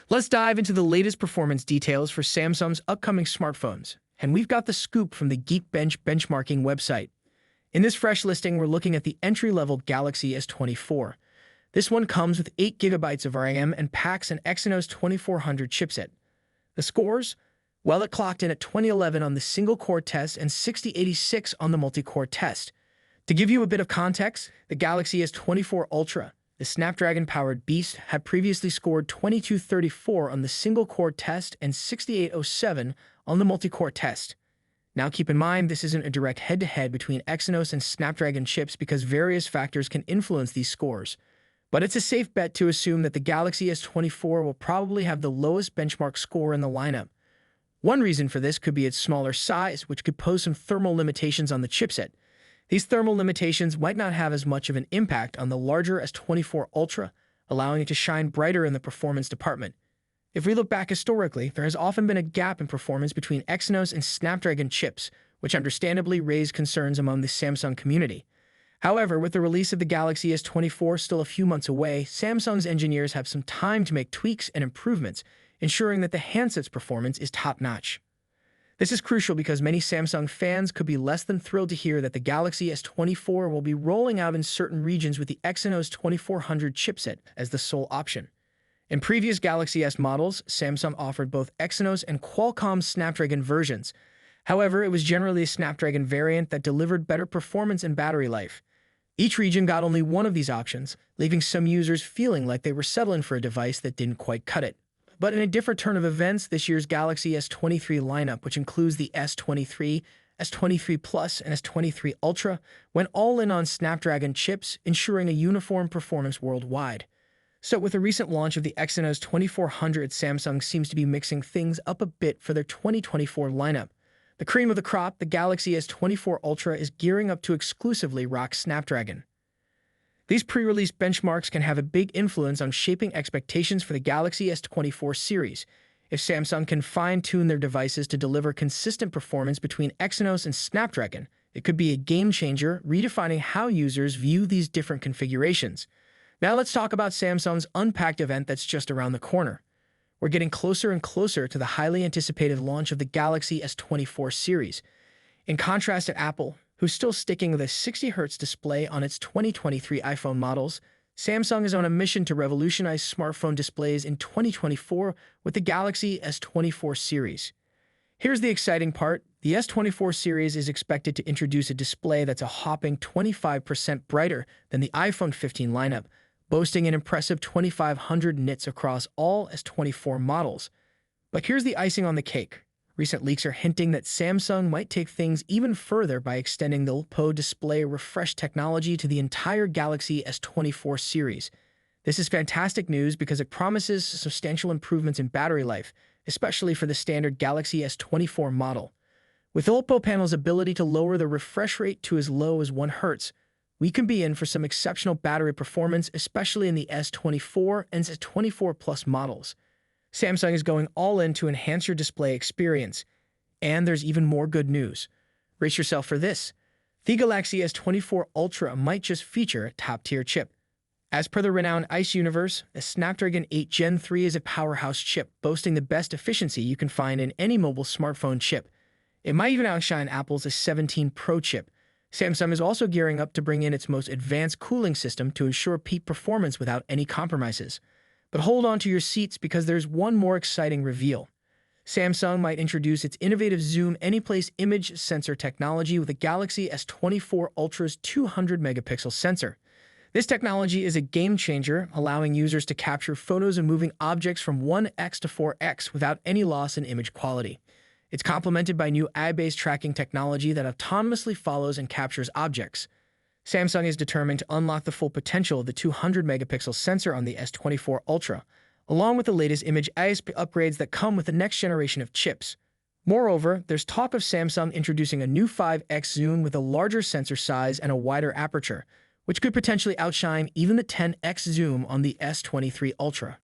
Let's dive into the latest performance details for Samsung's upcoming smartphones. And we've got the scoop from the Geekbench benchmarking website. In this fresh listing, we're looking at the entry-level Galaxy S24. This one comes with 8 gigabytes of RAM and packs an Exynos 2400 chipset. The scores? Well, it clocked in at 2011 on the single-core test and 6086 on the multi-core test. To give you a bit of context, the Galaxy S24 Ultra, the Snapdragon-powered beast, had previously scored 2234 on the single-core test and 6807 on the multi-core test. Now keep in mind, this isn't a direct head-to-head between Exynos and Snapdragon chips because various factors can influence these scores. But it's a safe bet to assume that the Galaxy S24 will probably have the lowest benchmark score in the lineup. One reason for this could be its smaller size, which could pose some thermal limitations on the chipset. These thermal limitations might not have as much of an impact on the larger S24 Ultra, allowing it to shine brighter in the performance department. If we look back historically, there has often been a gap in performance between Exynos and Snapdragon chips, which understandably raised concerns among the Samsung community. However, with the release of the Galaxy S24 still a few months away, Samsung's engineers have some time to make tweaks and improvements, ensuring that the handset's performance is top-notch. This is crucial because many Samsung fans could be less than thrilled to hear that the Galaxy S24 will be rolling out in certain regions with the Exynos 2400 chipset as the sole option. In previous Galaxy S models, Samsung offered both Exynos and Qualcomm Snapdragon versions. However, it was generally a Snapdragon variant that delivered better performance and battery life. Each region got only one of these options, leaving some users feeling like they were settling for a device that didn't quite cut it. But in a different turn of events, this year's Galaxy S23 lineup, which includes the S23, S23 Plus, and S23 Ultra, went all in on Snapdragon chips, ensuring a uniform performance worldwide. So with the recent launch of the Exynos 2400, Samsung seems to be mixing things up a bit for their 2024 lineup. The cream of the crop, the Galaxy S24 Ultra, is gearing up to exclusively rock Snapdragon. These pre-release benchmarks can have a big influence on shaping expectations for the Galaxy S24 series. If Samsung can fine-tune their devices to deliver consistent performance between Exynos and Snapdragon, it could be a game-changer, redefining how users view these different configurations. Now let's talk about Samsung's Unpacked event that's just around the corner. We're getting closer and closer to the highly anticipated launch of the Galaxy S24 series. In contrast to Apple, who's still sticking with a 60Hz display on its 2023 iPhone models, Samsung is on a mission to revolutionize smartphone displays in 2024 with the Galaxy S24 series. Here's the exciting part. The S24 series is expected to introduce a display that's a hopping 25% brighter than the iPhone 15 lineup, boasting an impressive 2500 nits across all S24 models. But here's the icing on the cake. Recent leaks are hinting that Samsung might take things even further by extending the LPO display refresh technology to the entire Galaxy S24 series. This is fantastic news because it promises substantial improvements in battery life, especially for the standard Galaxy S24 model. With LPO panel's ability to lower the refresh rate to as low as 1 Hz, we can be in for some exceptional battery performance, especially in the S24 and S24 Plus models. Samsung is going all in to enhance your display experience. And there's even more good news. Brace yourself for this. The Galaxy S24 Ultra might just feature a top-tier chip. As per the renowned ICE universe, the Snapdragon 8 Gen 3 is a powerhouse chip, boasting the best efficiency you can find in any mobile smartphone chip. It might even outshine Apple's S17 Pro chip. Samsung is also gearing up to bring in its most advanced cooling system to ensure peak performance without any compromises. But hold on to your seats because there's one more exciting reveal. Samsung might introduce its innovative Zoom Anyplace image sensor technology with the Galaxy S24 Ultra's 200-megapixel sensor. This technology is a game-changer, allowing users to capture photos and moving objects from 1x to 4x without any loss in image quality. It's complemented by new eye-based tracking technology that autonomously follows and captures objects. Samsung is determined to unlock the full potential of the 200-megapixel sensor on the S24 Ultra, along with the latest image ISP upgrades that come with the next generation of chips. Moreover, there's talk of Samsung introducing a new 5x zoom with a larger sensor size and a wider aperture, which could potentially outshine even the 10x zoom on the S23 Ultra.